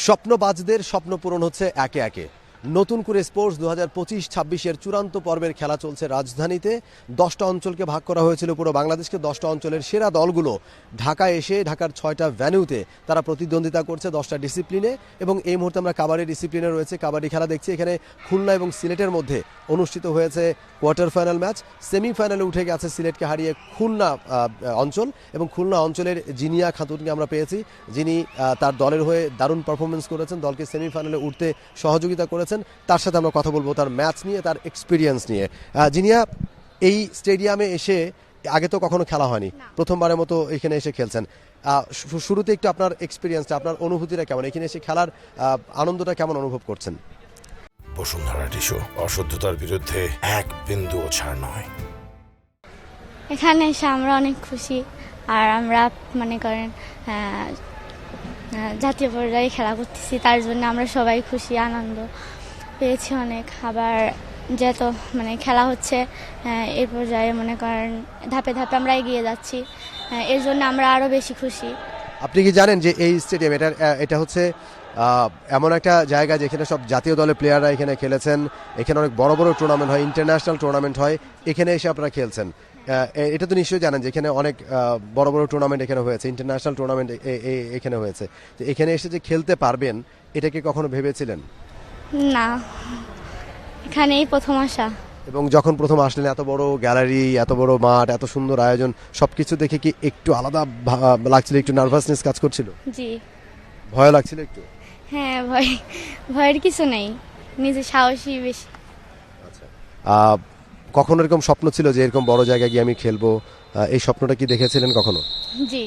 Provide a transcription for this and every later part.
স্বপ্নবাজদের স্বপ্ন পূরণ হচ্ছে একে একে। নতুন করে স্পোর্টস 2025-26-এর চূড়ান্ত পর্বের খেলা চলছে রাজধানীতে। 10টা অঞ্চলকে ভাগ করা হয়েছিল পুরো বাংলাদেশকে। 10টা অঞ্চলের সেরা দলগুলো ঢাকায় এসে ঢাকার 6টা ভ্যান্যুতে তারা প্রতিদ্বন্দ্বিতা করছে 10টা ডিসিপ্লিনে। এবং এই মুহূর্তে আমরা কাবাডি ডিসিপ্লিনে রয়েছে, কাবাডি খেলা দেখছি। এখানে খুলনা এবং সিলেটের মধ্যে অনুষ্ঠিত হয়েছে কোয়ার্টার ফাইনাল ম্যাচ। সেমিফাইনালে উঠে গেছে সিলেটকে হারিয়ে খুলনা অঞ্চল, এবং খুলনা অঞ্চলের জিনিয়া খাতুনকে আমরা পেয়েছি, যিনি তার দলের হয়ে দারুণ পারফরমেন্স করেছেন, দলকে সেমিফাইনালে উঠতে সহযোগিতা করেছেন। তার সাথে আমরা কথা বলবো তার ম্যাচ নিয়ে, তার এক্সপিরিয়েন্স নিয়ে। জিনিয়া, এই স্টেডিয়ামে এসে আগে তো কখনো খেলা হয়নি, প্রথমবারের মতো এখানে এসে খেলছেন। শুরুতে একটু আপনার এক্সপিরিয়েন্সটা, আপনার অনুভূতিটা কেমন, এখানে এসে খেলার আনন্দটা কেমন অনুভব করছেন? বসুন্ধরা টিস্যু, অশুদ্ধতার বিরুদ্ধে এক বিন্দুও ছাড় নয়। এখানে এসে আমরা অনেক খুশি, আর আমরা মনে করেন জাতীয় পর্যায়ে খেলা করতেছি, তার জন্য আমরা সবাই খুশি, আনন্দ পেয়েছি অনেক। আবার যেত খেলা হচ্ছে এই পর্যায়ে, মনে করেন ধাপে ধাপে আমরা এগিয়ে যাচ্ছি, এর জন্য আমরা আরও বেশি খুশি। আপনি কি জানেন যে এই স্টেডিয়াম এটা হচ্ছে এমন একটা জায়গা যেখানে সব জাতীয় দলের প্লেয়াররা এখানে খেলেছেন, এখানে অনেক বড় বড় টুর্নামেন্ট হয়, ইন্টারন্যাশনাল টুর্নামেন্ট হয়, এখানে এসে আপনারা খেলছেন। এটা তো নিশ্চয়ই জানেন যে এখানে অনেক বড় বড় টুর্নামেন্ট এখানে হয়েছে, ইন্টারন্যাশনাল টুর্নামেন্ট এখানে হয়েছে। তো এখানে এসে যে খেলতে পারবেন, এটা কি কখনো ভেবেছিলেন? না, এখানেই প্রথম আসা। এবং যখন প্রথম আসলেন, এত বড় গ্যালারি, এত বড় মাঠ, এত সুন্দর আয়োজন, সবকিছু দেখে কি একটু আলাদা লাগছিল, একটু নার্ভাসনেস কাজ করছিল? জি। ভয় লাগছিল একটু? হ্যাঁ, ভয়ের কিছু নেই, নিজে সাহসী বেশি। আচ্ছা, কখনো এরকম স্বপ্ন ছিল যে এরকম বড় জায়গায় গিয়ে আমি খেলবো? এই স্বপ্নটা কি দেখেছিলেন কখনো? জি।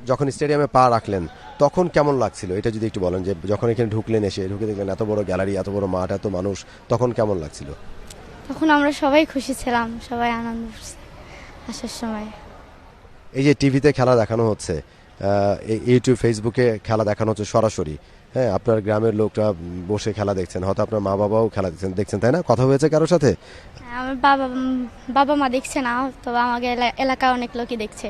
যখন স্টেডিয়ামে পা রাখলেন তখন কেমন লাগছিল, এটা যদি একটু বলেন, যে যখন এখানে ঢুকে দেখলেন এত বড় গ্যালারি, এত বড় মাঠ, এত মানুষ, তখন কেমন লাগছিল? তখন আমরা সবাই খুশি ছিলাম, সবাই আনন্দ করছি আসার সময়। এই যে টিভিতে খেলা দেখানো হচ্ছে, ইউটিউব, ফেসবুকে খেলা দেখানো হচ্ছে সরাসরি, হ্যাঁ, আপনার গ্রামের লোকরা বসে খেলা দেখছেন, হয়তো আপনার মা বাবাও খেলা দেখছেন, তাই না? কথা হয়েছে কারোর সাথে? আমার বাবা মা দেখছে না, তবে আমাকে এলাকায় অনেক লোকই দেখছে।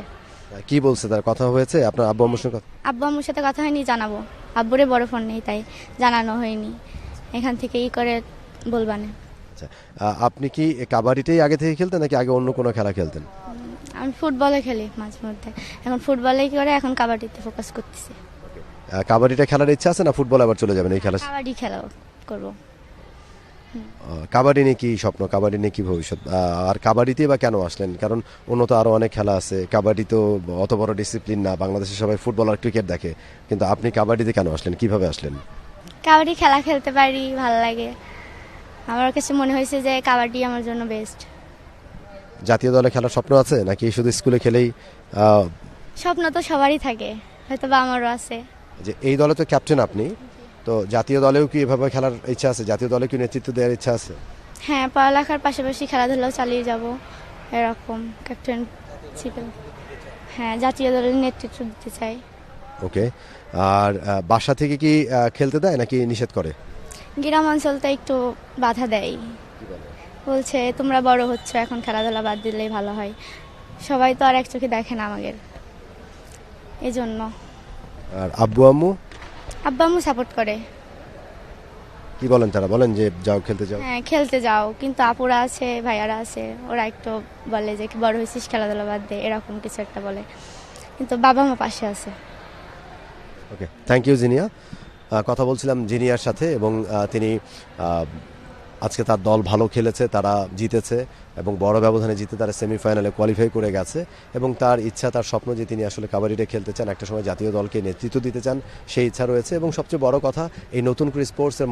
কি বলছে, তার কথা হয়েছে আপনার আব্বু আম্মুর সাথে? আব্বু আম্মুর সাথে কথা হয়নি, জানাবো। আব্বুরে বড় ফোন নেই, তাই জানানো হয়নি। এখান থেকে করে বলবানে। আচ্ছা, আপনি কি কাবাডিটাই আগে থেকে খেলতেন নাকি আগে অন্য কোনো খেলা খেলতেন? আমি ফুটবলে খেলি মাঝে মধ্যে, এখন ফুটবলে করে এখন কাবাডিতে ফোকাস করতেছি। কাবাডিটা খেলার ইচ্ছা আছে না ফুটবল আবার চলে যাবেন এই খেলা? কাবাডি খেলা করবো। কাবাডি নিয়ে কি স্বপ্ন, কাবাডি নিয়ে কি ভবিষ্যৎ? আর কাবাডিতে বা কেন আসলেন? কারণ অন্য তো আরো অনেক খেলা আছে, কাবাডি তো অত বড় ডিসিপ্লিন না, বাংলাদেশে সবাই ফুটবল আর ক্রিকেট দেখে, কিন্তু আপনি কাবাডিতে কেন আসলেন, কিভাবে আসলেন? কাবাডি খেলা খেলতে পারি, ভালো লাগে। আমার কাছে মনে হয়েছে যে কাবাডি আমার জন্য বেস্ট। জাতীয় দলে খেলার স্বপ্ন আছে নাকি শুধু স্কুলে খেলেই? স্বপ্ন তো সবারই থাকে, হয়তো বা আমারও আছে। যে এই দলে তো ক্যাপ্টেন আপনি, তো জাতীয় দলেও কি এভাবে খেলার ইচ্ছা আছে? জাতীয় দলে কি নেতৃত্ব দেওয়ার ইচ্ছা আছে? হ্যাঁ, পড়ালেখার পাশাপাশি খেলাধুলাও চালিয়ে যাব, এরকম ক্যাপ্টেন ছিল। হ্যাঁ, জাতীয় দলের নেতৃত্ব দিতে চাই। ওকে। আর বাসা থেকে কি খেলতে দেয় নাকি নিষেধ করে? গ্রাম অঞ্চলতে একটু বাধা দেয়, বলছে তোমরা বড় হচ্ছ, এখন খেলাধুলা বাদ দিলেই ভালো হয়। সবাই তো আর এক চোখে দেখে না আমাদের, এই জন্য। আর আব্বু আম্মু? আব্বা আম্মু সাপোর্ট করে। কি বলেন তারা? বলেন যে যাও, খেলতে যাও? হ্যাঁ, খেলতে যাও, কিন্তু আপুরা আছে, ভাইয়ারা আছে, ওরা একটু বলে যে বড় হয়েছিস, খেলাধুলা বাদ দে, এরকম কিছু একটা বলে, কিন্তু বাবা মা পাশে আছে। ওকে, থ্যাংক ইউ জিনিয়া। কথা বলছিলাম জিনিয়ার সাথে, এবং তিনি আজকে তার দল ভালো খেলেছে, তারা জিতেছে এবং বড় ব্যবধানে জিতে তারা সেমিফাইনালে কোয়ালিফাই করে গেছে, এবং তার ইচ্ছা, তার স্বপ্ন যে তিনি আসলে কাবাডিটা খেলতে চান, একটা সময় জাতীয় দলকে নেতৃত্ব দিতে চান, সেই ইচ্ছা রয়েছে। এবং সবচেয়ে বড় কথা, এই নতুন করে স্পোর্টসের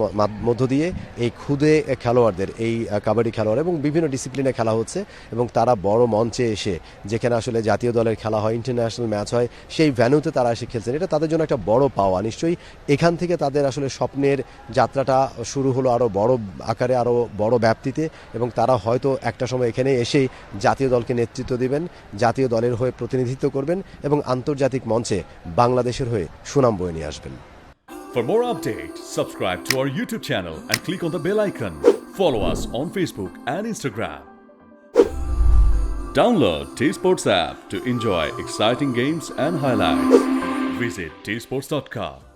মধ্য দিয়ে এই ক্ষুদে খেলোয়াড়দের, এই কাবাডি খেলোয়াড় এবং বিভিন্ন ডিসিপ্লিনে খেলা হচ্ছে, এবং তারা বড় মঞ্চে এসে, যেখানে আসলে জাতীয় দলের খেলা হয়, ইন্টারন্যাশনাল ম্যাচ হয়, সেই ভ্যান্যুতে তারা এসে খেলছেন। এটা তাদের জন্য একটা বড় পাওয়া। নিশ্চয়ই এখান থেকে তাদের আসলে স্বপ্নের যাত্রাটা শুরু হলো আরও বড় আকারে, আরও বড় ব্যাপ্তিতে, এবং তারা হয়তো একটা সময় এখানে এসেই জাতীয় দলকে নেতৃত্ব দিবেন, জাতীয় দলের হয়ে প্রতিনিধিত্ব করবেন, এবং আন্তর্জাতিক মঞ্চে বাংলাদেশের হয়ে সুনাম বয়ে নিয়ে আসবেন। For more updates, subscribe to our YouTube channel and click on the bell icon. Follow us on Facebook and Instagram. Download T-Sports app to enjoy exciting games and highlights. Visit tsports.com.